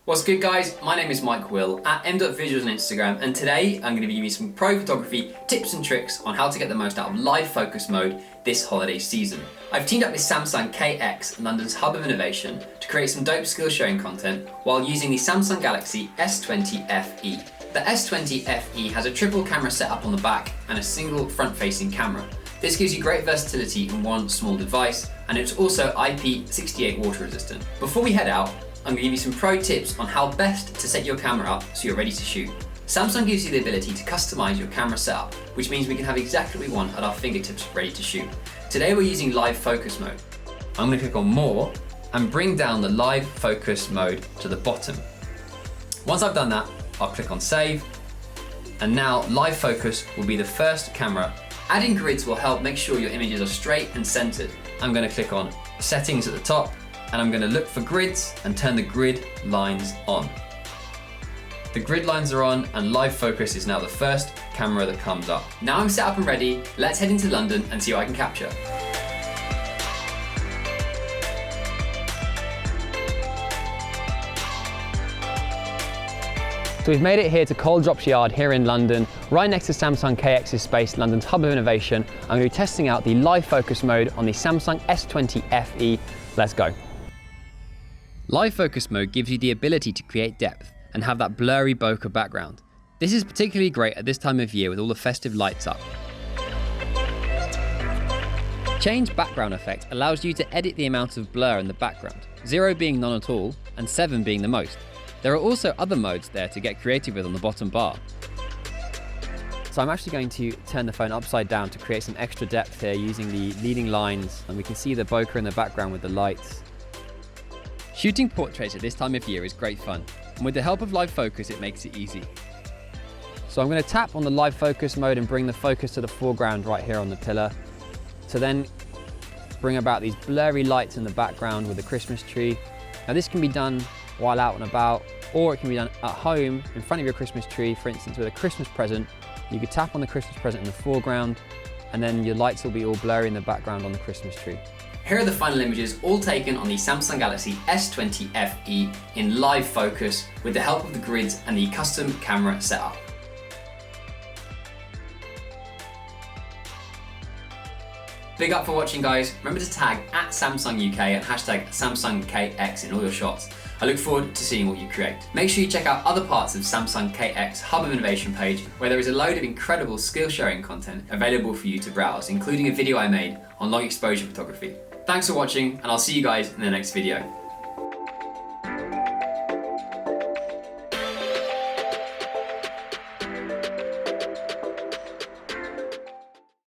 What's good guys, my name is Mike Will at m.visuals on Instagram, and today I'm going to be giving you some pro photography tips and tricks on how to get the most out of live focus mode this holiday season. I've teamed up with Samsung KX, London's hub of innovation, to create some dope skill sharing content while using the Samsung Galaxy S20 FE. The S20 FE has a triple camera setup on the back and a single front-facing camera. This gives you great versatility in one small device, and it's also IP68 water resistant. Before we head out, I'm going to give you some pro tips on how best to set your camera up so you're ready to shoot. Samsung gives you the ability to customize your camera setup, which means we can have exactly what we want at our fingertips ready to shoot. Today we're using live focus mode. I'm going to click on more and bring down the live focus mode to the bottom. Once I've done that, I'll click on save, and now live focus will be the first camera. Adding grids will help make sure your images are straight and centered. I'm going to click on settings at the top, and I'm going to look for grids and turn the grid lines on. The grid lines are on and live focus is now the first camera that comes up. Now I'm set up and ready, let's head into London and see what I can capture. So we've made it here to Cole Drops Yard here in London, right next to Samsung KX's space, London's hub of innovation. I'm going to be testing out the live focus mode on the Samsung S20 FE. Let's go. Live focus mode gives you the ability to create depth and have that blurry bokeh background. This is particularly great at this time of year with all the festive lights up. Change background effect allows you to edit the amount of blur in the background, 0 being none at all and 7 being the most. There are also other modes there to get creative with on the bottom bar. So I'm actually going to turn the phone upside down to create some extra depth here using the leading lines, and we can see the bokeh in the background with the lights. Shooting portraits at this time of year is great fun, and with the help of live focus it makes it easy. So I'm going to tap on the live focus mode and bring the focus to the foreground right here on the pillar, to then bring about these blurry lights in the background with the Christmas tree. Now this can be done while out and about, or it can be done at home in front of your Christmas tree, for instance with a Christmas present. You could tap on the Christmas present in the foreground, and then your lights will be all blurry in the background on the Christmas tree. Here are the final images, all taken on the Samsung Galaxy S20 FE in live focus with the help of the grids and the custom camera setup. Big up for watching guys. Remember to tag at Samsung UK and hashtag Samsung KX in all your shots. I look forward to seeing what you create. Make sure you check out other parts of Samsung KX Hub of Innovation page, where there is a load of incredible skill sharing content available for you to browse, including a video I made on long exposure photography. Thanks for watching, and I'll see you guys in the next video.